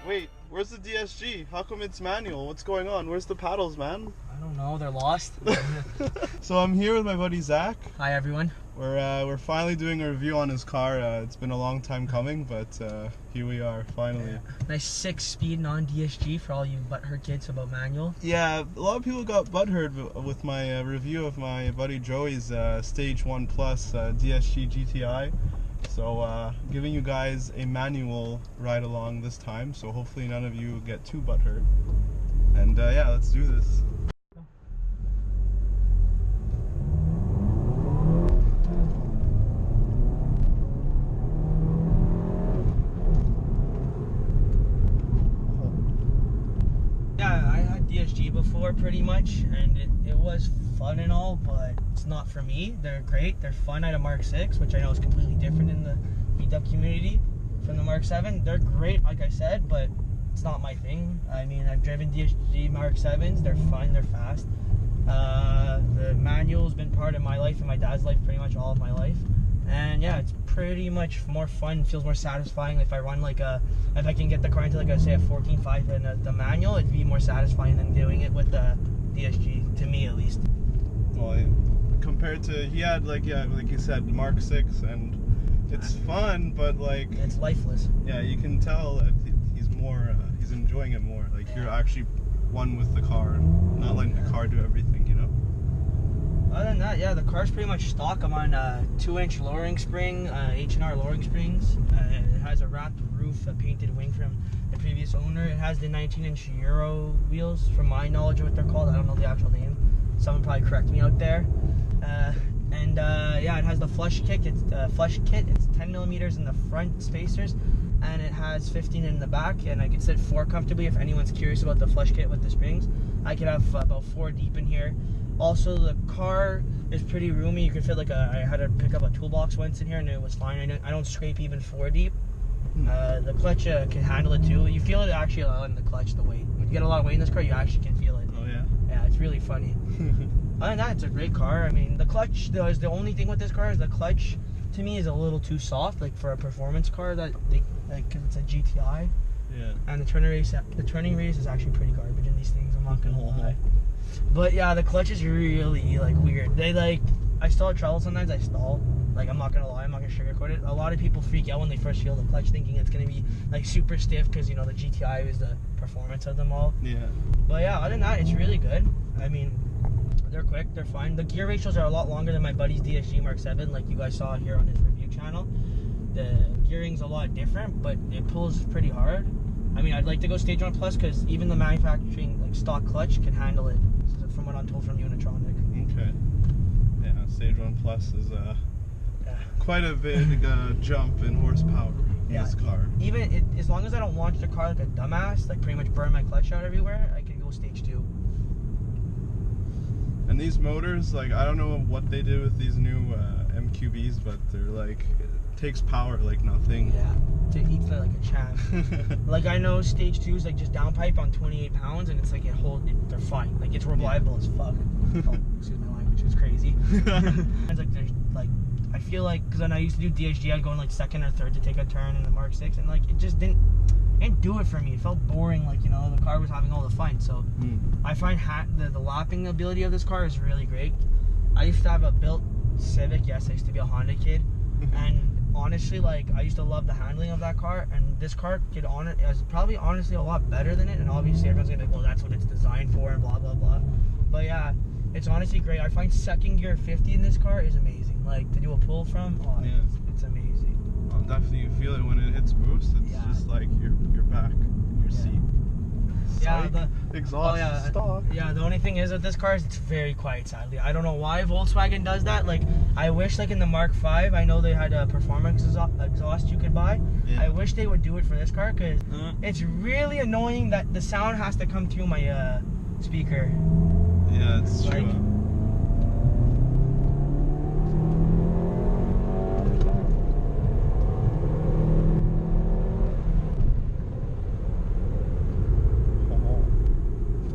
Wait, where's the DSG? How come it's manual? What's going on? Where's the paddles, man? I don't know, they're lost. So I'm here with my buddy Zach. Hi everyone. We're finally doing a review on his car. It's been a long time coming, but here we are, finally. Yeah. Nice 6-speed non-DSG for all you butthurt kids about manual. Yeah, a lot of people got butthurt with my review of my buddy Joey's Stage 1 Plus DSG GTI. So giving you guys a manual ride along this time, so hopefully none of you get too butthurt. And yeah, let's do this. Yeah, I had DSG before pretty much, and it was fun and all, but it's not for me. They're great, they're fun. I had a Mark 6, which I know is completely different in the beat-up community from the Mark 7. They're great, like I said, but it's not my thing. I mean, I've driven DSG Mark 7s, they're fun, they're fast. The manual's been part of my life and my dad's life pretty much all of my life. And yeah, it's pretty much more fun, feels more satisfying. If I run like if I can get the car into like a 14.5 in the manual, it'd be more satisfying than doing it with the DSG, to me at least. Well, compared to, he had like you said, Mark 6, and it's fun, but like it's lifeless. Yeah, you can tell that he's more, he's enjoying it more. Like you're actually one with the car, not letting the car do everything, you know. Other than that, yeah, the car's pretty much stock. I'm on 2-inch lowering spring, H&R lowering springs. It has a wrapped roof, a painted wing from the previous owner. It has the 19-inch Euro wheels, from my knowledge of what they're called. I don't know the actual name. Someone probably correct me out there. Yeah, it has the flush kit. It's 10 millimeters in the front spacers, and it has 15 in the back. And I could sit 4 comfortably if anyone's curious about the flush kit with the springs. I could have about 4 deep in here. Also, the car is pretty roomy. You can fit like I had to pick up a toolbox once in here, and it was fine. I don't scrape even 4 deep. The clutch can handle it too. You feel it actually a lot in the clutch, the weight. When you get a lot of weight in this car, you actually can feel it. Oh yeah? Yeah, it's really funny. Other than that, it's a great car. I mean, the clutch, the only thing with this car is the clutch, to me, is a little too soft, like for a performance car that cause it's a GTI. Yeah. And the turning radius is actually pretty garbage in these things, I'm not gonna lie. But yeah, the clutch is really like weird. I stall at travel sometimes. I stall. Like, I'm not gonna lie, I'm not gonna sugarcoat it. A lot of people freak out when they first feel the clutch, thinking it's gonna be like super stiff because, you know, the GTI is the performance of them all. Yeah. But yeah, other than that, it's really good. I mean, they're quick, they're fine. The gear ratios are a lot longer than my buddy's DSG Mark 7, like you guys saw here on his review channel. The gearing's a lot different, but it pulls pretty hard. I mean, I'd like to go Stage 1 Plus because even the manufacturing like stock clutch can handle it, from what I'm told from Unitronic. Okay. Yeah, Stage 1 Plus is quite a big jump in horsepower in this car. Even as long as I don't launch the car like a dumbass, like pretty much burn my clutch out everywhere, I can go Stage 2. And these motors, like, I don't know what they did with these new MQBs, but they're like, it takes power like nothing. Yeah, it eats like a champ. Like, I know Stage 2 is like just downpipe on 28 pounds, and it's like they're fine. Like, it's reliable as fuck. Oh, excuse my language, it's crazy. It's like there's like, I feel like, because when I used to do DSG, I'd go in like 2nd or 3rd to take a turn in the Mark 6, and like it just didn't do it for me. It felt boring, like, you know, the car was having all the fun. So I find the lapping ability of this car is really great. I used to have a built Civic. Yes, I used to be a Honda kid, and honestly, like, I used to love the handling of that car, and this car is probably honestly a lot better than it. And obviously everyone's gonna be like, well, that's what it's designed for and blah blah blah, but yeah, it's honestly great. I find 2nd gear 50 in this car is amazing. Like, to do a pull from, it's amazing. Definitely, you feel it when it hits boost. It's just like you're back in your seat. Yeah, the exhaust stock. Yeah, the only thing is with this car is it's very quiet, sadly. I don't know why Volkswagen does that. Like, I wish, like in the Mark 5, I know they had a performance exhaust you could buy. Yeah. I wish they would do it for this car, because it's really annoying that the sound has to come through my speaker. Yeah, it's true.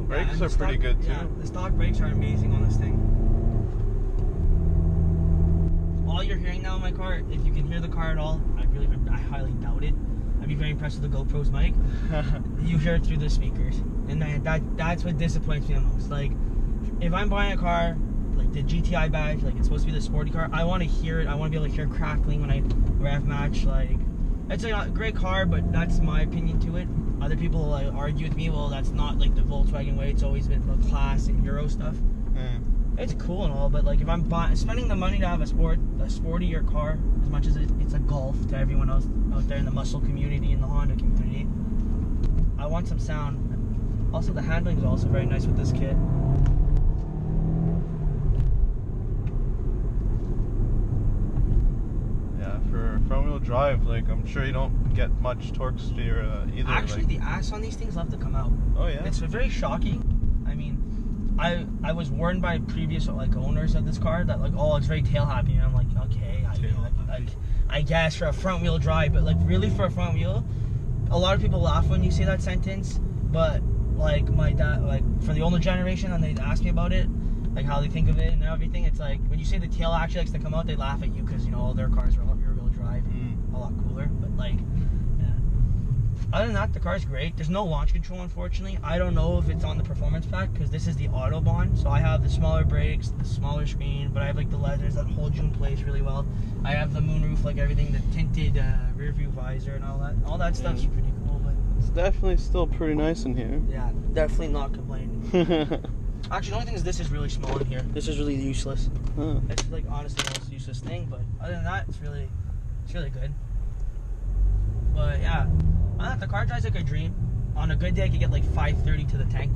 Brakes are pretty good too. Yeah, the stock brakes are amazing on this thing. All you're hearing now in my car, if you can hear the car at all, I highly doubt it. I be very impressed with the GoPro's mic. You hear it through the speakers, and that's what disappoints me the most. Like, if I'm buying a car, like the GTI badge, like it's supposed to be the sporty car, I want to hear it. I want to be able to hear crackling when I rev match. Like, it's a great car, but that's my opinion to it. Other people like argue with me, well, that's not like the Volkswagen way. It's always been about class and Euro stuff. It's cool and all, but like if I'm spending the money to have a sportier car, as much as it's a Golf to everyone else out there in the muscle community and the Honda community, I want some sound. Also, the handling is also very nice with this kit. Yeah, for front-wheel drive, like I'm sure you don't get much torque steer either. Actually, like... the ass on these things love to come out. Oh yeah. It's very shocking. I mean, I was warned by previous like owners of this car that like, oh, it's very tail happy, and I'm like, okay, I guess for a front wheel drive, but like really for a front wheel, a lot of people laugh when you say that sentence, but like my dad, like for the older generation, and they ask me about it, like how they think of it and everything, it's like when you say the tail actually likes to come out, they laugh at you because you know all their cars are all rear wheel drive, a lot cooler, but like. Other than that, the car's great. There's no launch control, unfortunately. I don't know if it's on the performance pack because this is the Autobahn. So I have the smaller brakes, the smaller screen, but I have like the leathers that hold you in place really well. I have the moonroof, like everything, the tinted rear view visor and all that. All that stuff's pretty cool. But it's definitely still pretty nice in here. Yeah, definitely not complaining. Actually, the only thing is this is really small in here. This is really useless. It's like honestly the most useless thing. But other than that, it's really good. But yeah. The car drives like a dream. On a good day, I could get like 530 to the tank,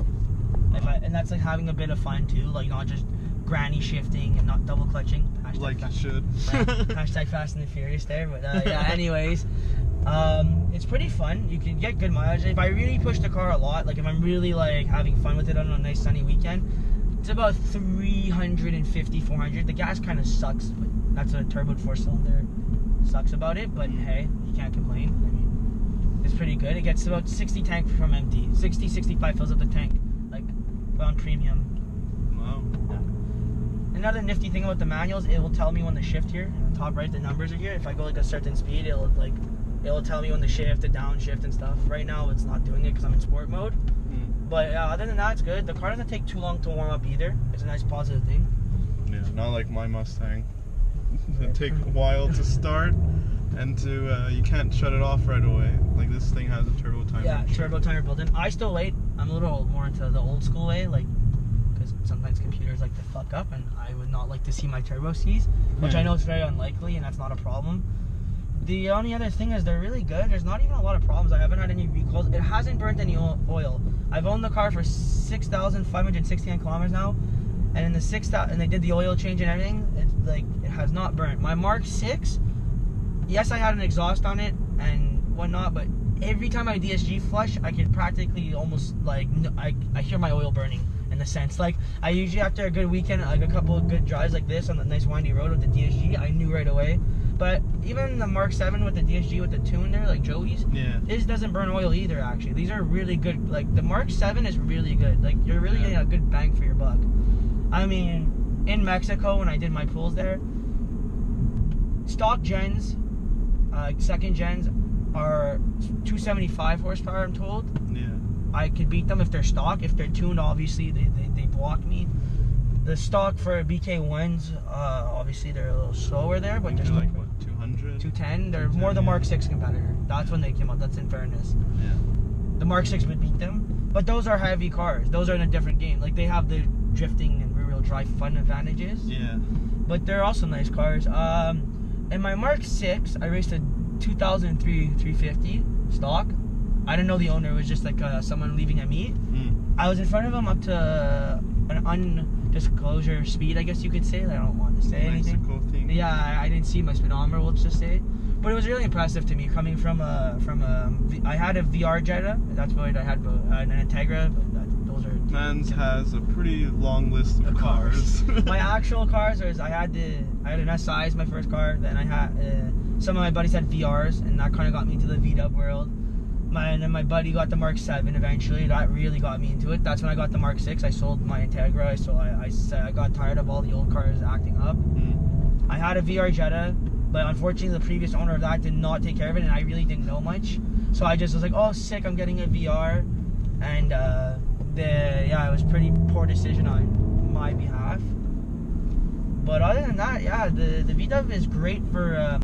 and that's like having a bit of fun too, like not just granny shifting and not double clutching. Hashtag like you should. Hashtag Fast and the Furious there, but yeah. Anyways, it's pretty fun. You can get good mileage if I really push the car a lot. Like if I'm really like having fun with it on a nice sunny weekend, it's about 350, 400. The gas kind of sucks, but that's a turboed 4-cylinder sucks about it. But hey, you can't complain. I mean. It's pretty good. It gets about 60 tank from empty. 60, 65 fills up the tank, like on premium. Wow. Yeah. Another nifty thing about the manuals, it will tell me when to shift here. On the top right, the numbers are here. If I go like a certain speed, it'll tell me when to shift, the downshift and stuff. Right now, it's not doing it because I'm in sport mode. But other than that, it's good. The car doesn't take too long to warm up either. It's a nice positive thing. Yeah, not like my Mustang. It take a while to start. And you can't shut it off right away. Like this thing has a turbo timer. Yeah, turbo timer built in. I still wait. I'm a little more into the old school way, like because sometimes computers like to fuck up, and I would not like to see my turbo seize, which I know is very unlikely, and that's not a problem. The only other thing is they're really good. There's not even a lot of problems. I haven't had any recalls. It hasn't burnt any oil. I've owned the car for 6,569 kilometers now, and in the 6,000, and they did the oil change and everything. It's like it has not burnt. My Mark 6. Yes, I had an exhaust on it and whatnot, but every time I DSG flush, I could practically almost like I hear my oil burning in the sense. Like I usually after a good weekend, like a couple of good drives like this on the nice windy road with the DSG, I knew right away. But even the Mark 7 with the DSG with the tune there, like Joey's, this doesn't burn oil either. Actually, these are really good. Like the Mark 7 is really good. Like you're really getting a good bang for your buck. I mean, in Mexico when I did my pulls there, stock gens. Second gens are 275 horsepower, I'm told. Yeah. I could beat them if they're stock. If they're tuned, obviously they block me. The stock for BK1s, obviously they're a little slower there, but they're like what, 200? 210. They're more the Mark 6 competitor. That's when they came out. That's in fairness. Yeah. The Mark 6 would beat them, but those are heavy cars. Those are in a different game. Like they have the drifting and rear-wheel drive fun advantages. Yeah. But they're also nice cars. In my Mark 6, I raced a 2003 350 stock. I didn't know the owner. It was just like someone leaving at me. I was in front of him up to an undisclosure speed, I guess you could say. I don't want to say anything. Thing. Yeah, I didn't see my speedometer, let's just say. But it was really impressive to me coming from I had a VR Jetta. That's what I had, an Integra. But those are. Mans has a pretty long list of cars. My actual cars was I had an SI as my first car. Then I had some of my buddies had VRs, and that kind of got me into the V-dub world. And then my buddy got the Mark 7 eventually. That really got me into it. That's when I got the Mark 6. I sold my Integra, so I got tired of all the old cars acting up. I had a VR Jetta, but unfortunately the previous owner of that did not take care of it, and I really didn't know much. So I just was like, oh sick, I'm getting a VR, and it was pretty poor decision on my behalf. But other than that, yeah, the VW is great for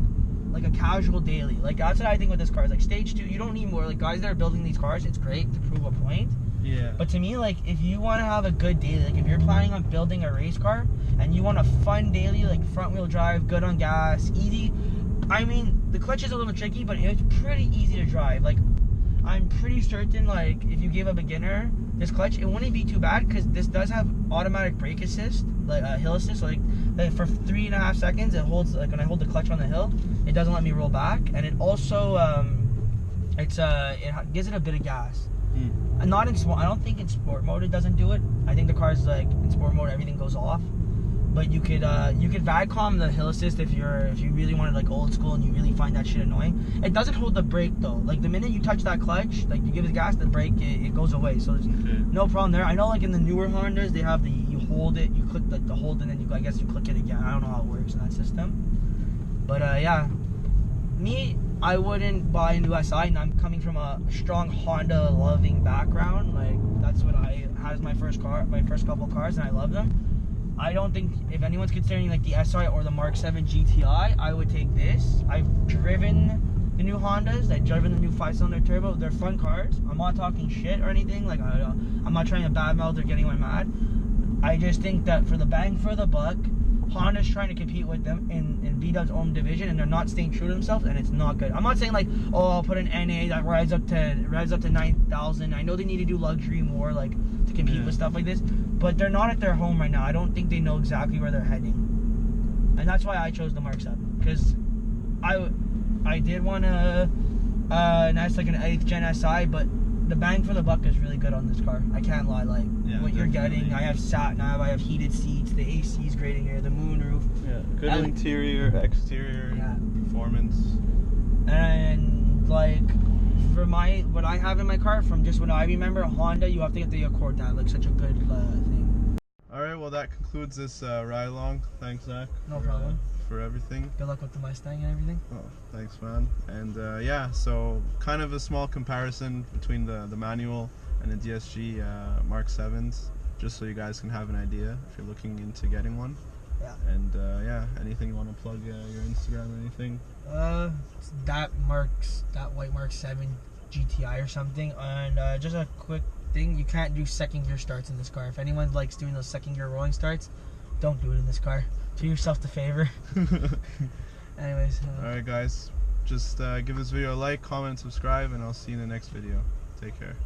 like a casual daily. Like that's what I think with this car. Is like stage 2, you don't need more. Like guys that are building these cars, it's great to prove a point. Yeah. But to me, like if you want to have a good daily, like if you're planning on building a race car and you want a fun daily, like front wheel drive, good on gas, easy. I mean, the clutch is a little tricky, but it's pretty easy to drive. Like I'm pretty certain, like if you give a beginner this clutch, it wouldn't be too bad because this does have automatic brake assist, like hill assist. So like for 3.5 seconds, it holds. Like when I hold the clutch on the hill, it doesn't let me roll back, and it also it gives it a bit of gas. And not in sport. I don't think in sport mode it doesn't do it. I think the car's like in sport mode everything goes off. But you could VACOM the hill assist if you really wanted like old school and you really find that shit annoying. It doesn't hold the brake though. Like the minute you touch that clutch, like you give it gas, the brake it goes away. So there's no problem there. I know like in the newer Hondas they have you hold it, you click like the hold, and then I guess you click it again. I don't know how it works in that system. But yeah, me, I wouldn't buy a new SI, and I'm coming from a strong Honda loving background. Like that's what I had as my first couple cars, and I love them. I don't think if anyone's considering like the SI or the Mk7 Gti, I would take this. I've driven the new Hondas. I've driven the new 5-cylinder turbo. They're fun cars. I'm not talking shit or anything. Like I'm not trying to badmouth or get anyone mad. I just think that for the bang for the buck, Honda's trying to compete with them in VW's own division, and they're not staying true to themselves, and it's not good. I'm not saying like, oh, I'll put an NA that rides up to 9,000. I know they need to do luxury more, like to compete with stuff like this, but they're not at their home right now. I don't think they know exactly where they're heading, and that's why I chose the Mk7, because I did want a nice like an 8th gen SI, but the bang for the buck is really good on this car. I can't lie. Like what you're getting, I have sat nav, I have heated seats, the AC is great in here, the moonroof. Yeah, good interior, exterior, performance. And like for what I have in my car, from just what I remember, Honda, you have to get the Accord to have like such a good thing. All right, well that concludes this ride along. Thanks, Zach. No problem. For everything. Good luck with the Mustang and everything. Oh, thanks, man. And yeah, so kind of a small comparison between the manual and the DSG Mk7s, just so you guys can have an idea if you're looking into getting one. Yeah. And yeah, anything you want to plug, your Instagram or anything? That white Mk7 GTI or something. And just a quick thing, you can't do second gear starts in this car. If anyone likes doing those second gear rolling starts, don't do it in this car. Do yourself the favor. Anyways. Alright guys, just give this video a like, comment, and subscribe, and I'll see you in the next video. Take care.